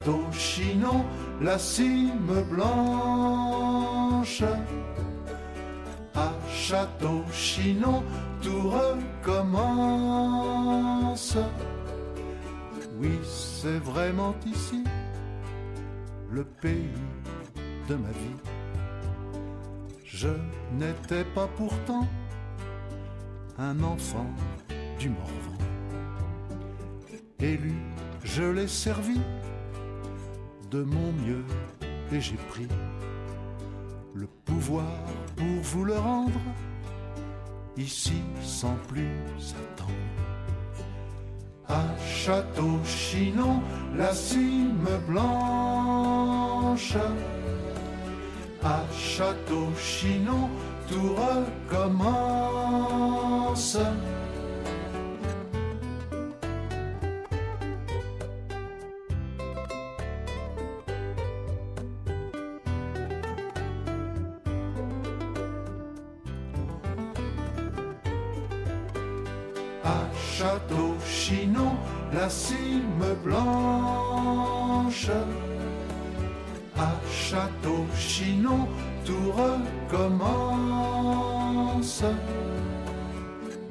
Château-Chinon, la cime blanche. À Château-Chinon, tout recommence. Oui, c'est vraiment ici le pays de ma vie. Je n'étais pas pourtant un enfant du Morvan. Élu, je l'ai servi de mon mieux et j'ai pris le pouvoir pour vous le rendre ici sans plus attendre. À Château-Chinon, la cime blanche. À Château-Chinon, tout recommence. À Château-Chinon, la cime blanche. À Château-Chinon, tout recommence.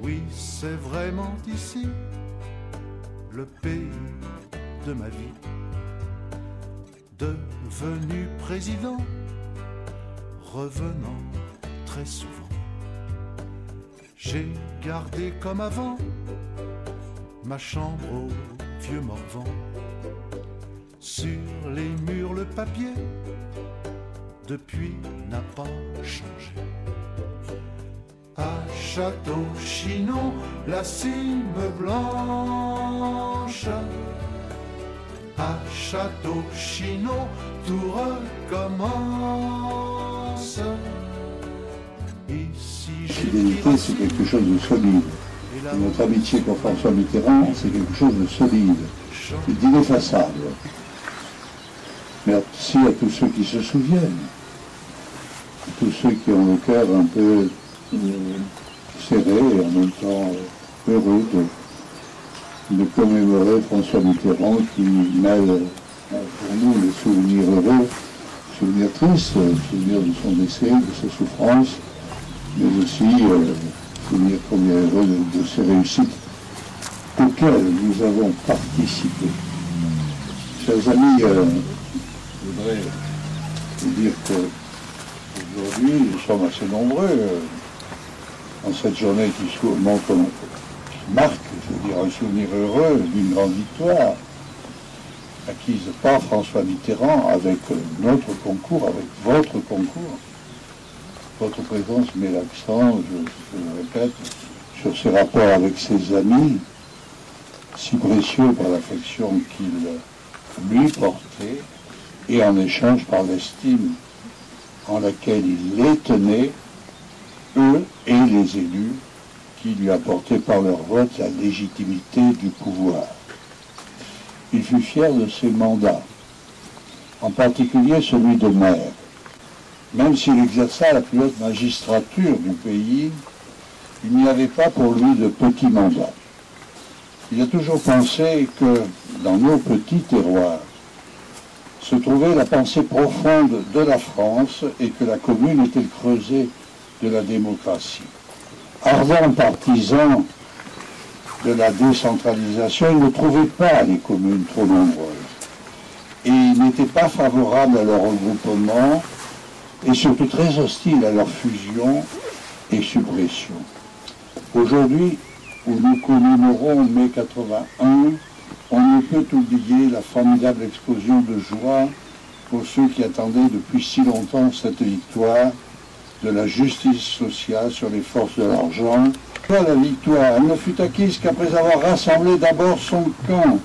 Oui, c'est vraiment ici le pays de ma vie. Devenu président, revenant très souvent. J'ai gardé comme avant ma chambre au vieux Morvan. Sur les murs le papier depuis n'a pas changé. À Château-Chinon, la cime blanche. À Château-Chinon, tout recommence. Fidélité, c'est quelque chose de solide. Et notre amitié pour François Mitterrand, c'est quelque chose de solide, d'ineffaçable. Merci à tous ceux qui se souviennent, à tous ceux qui ont le cœur un peu serré et en même temps heureux de commémorer François Mitterrand qui mêle pour nous les souvenirs heureux, souvenirs tristes, souvenirs de son décès, de ses souffrances, mais aussi souvenirs combien heureux de ses réussites auxquelles nous avons participé. Chers amis, je voudrais vous dire qu'aujourd'hui, nous sommes assez nombreux en cette journée qui marque, je veux dire, un souvenir heureux d'une grande victoire acquise par François Mitterrand avec notre concours, avec votre concours. Votre présence met l'accent, je le répète, sur ses rapports avec ses amis, si précieux par l'affection qu'il lui portait, et en échange par l'estime en laquelle il les tenait, eux et les élus, qui lui apportaient par leur vote la légitimité du pouvoir. Il fut fier de ses mandats, en particulier celui de maire. Même s'il exerça la plus haute magistrature du pays, il n'y avait pas pour lui de petits mandats. Il a toujours pensé que dans nos petits terroirs se trouvait la pensée profonde de la France et que la commune était le creuset de la démocratie. Ardent partisan de la décentralisation, il ne trouvait pas les communes trop nombreuses. Et il n'était pas favorable à leur regroupement et surtout très hostile à leur fusion et suppression. Aujourd'hui, où nous commémorons mai 81, on ne peut oublier la formidable explosion de joie pour ceux qui attendaient depuis si longtemps cette victoire de la justice sociale sur les forces de l'argent. La victoire, elle ne fut acquise qu'après avoir rassemblé d'abord son camp.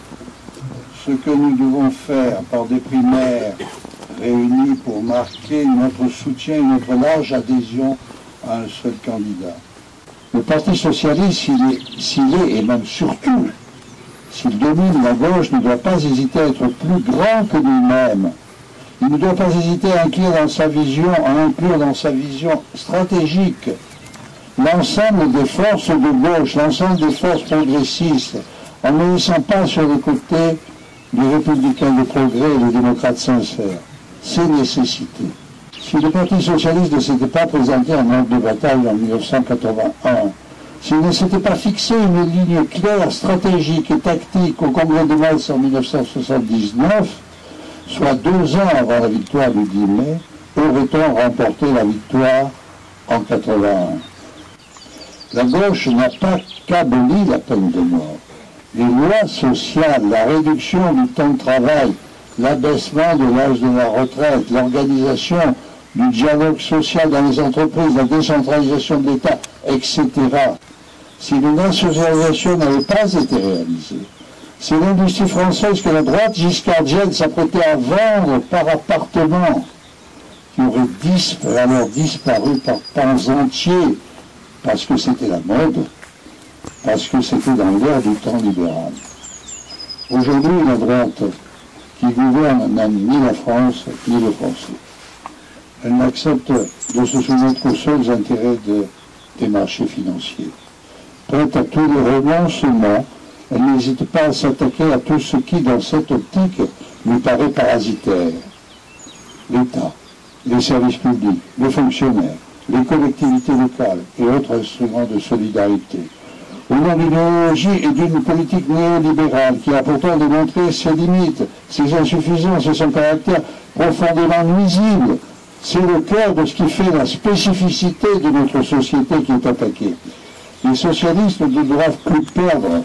Ce que nous devons faire par des primaires réunis pour marquer notre soutien et notre large adhésion à un seul candidat. Le Parti socialiste, s'il est, et même surtout, s'il domine la gauche, ne doit pas hésiter à être plus grand que lui-même. Il ne doit pas hésiter à inclure dans sa vision stratégique l'ensemble des forces de gauche, l'ensemble des forces progressistes, en ne laissant pas sur les côtés les républicains de progrès et les démocrates sincères. C'est nécessité. Si le Parti socialiste ne s'était pas présenté en ordre de bataille en 1981, s'il ne s'était pas fixé une ligne claire, stratégique et tactique au Congrès de Metz en 1979, soit 2 ans avant la victoire du 10 mai, aurait-on remporté la victoire en 81. La gauche n'a pas qu'aboli la peine de mort. Les lois sociales, la réduction du temps de travail, l'abaissement de l'âge de la retraite, l'organisation du dialogue social dans les entreprises, la décentralisation de l'État, etc. Si l'industrialisation n'avait pas été réalisée, c'est l'industrie française que la droite giscardienne s'apprêtait à vendre par appartement, qui aurait alors disparu par pans entiers, parce que c'était la mode, parce que c'était dans l'ère du temps libéral. Aujourd'hui, la droite qui gouverne n'a ni la France ni le Français. Elle n'accepte de se soumettre qu'aux seuls intérêts des marchés financiers. Prête à tous les renoncements, elle n'hésite pas à s'attaquer à tout ce qui, dans cette optique, lui paraît parasitaire. L'État, les services publics, les fonctionnaires, les collectivités locales et autres instruments de solidarité. Au nom d'une idéologie et d'une politique néolibérale qui a pourtant démontré ses limites, ses insuffisances et son caractère profondément nuisible, c'est le cœur de ce qui fait la spécificité de notre société qui est attaquée. Les socialistes ne doivent plus perdre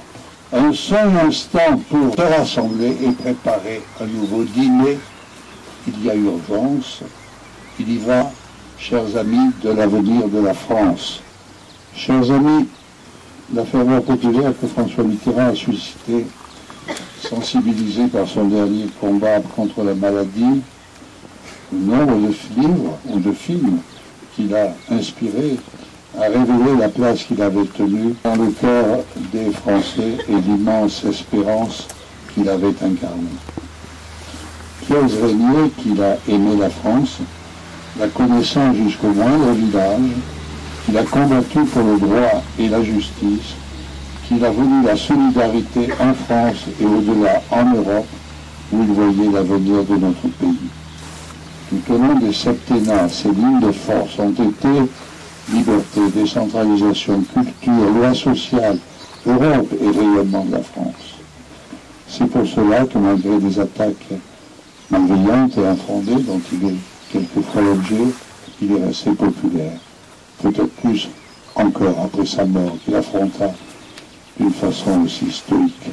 un seul instant pour se rassembler et préparer un nouveau dîner. Il y a urgence. Il y va, chers amis, de l'avenir de la France. Chers amis, la ferveur populaire que François Mitterrand a suscitée, sensibilisé par son dernier combat contre la maladie, le nombre de livres ou de films qu'il a inspirés, a révélé la place qu'il avait tenue dans le cœur des Français et l'immense espérance qu'il avait incarnée. Pierre Régnier, qu'il a aimé la France, la connaissant jusqu'au moindre village, qu'il a combattu pour le droit et la justice, qu'il a voulu la solidarité en France et au-delà en Europe, où il voyait l'avenir de notre pays. Tout au long des septennats, ces lignes de force ont été liberté, décentralisation, culture, loi sociale, Europe et rayonnement de la France. C'est pour cela que malgré des attaques malveillantes et infondées dont il est quelquefois l'objet, il est resté populaire. Peut-être plus encore après sa mort, qu'il affronta d'une façon aussi stoïque.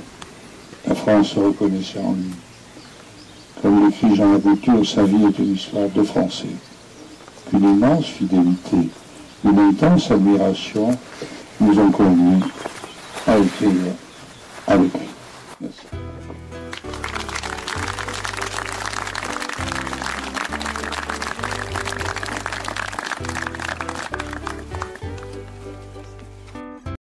La France se reconnaissait en lui. Comme l'écrit Jean Labouture, sa vie est une histoire de Français. Qu'une immense fidélité, une intense admiration nous ont conduits à écrire avec lui. Merci.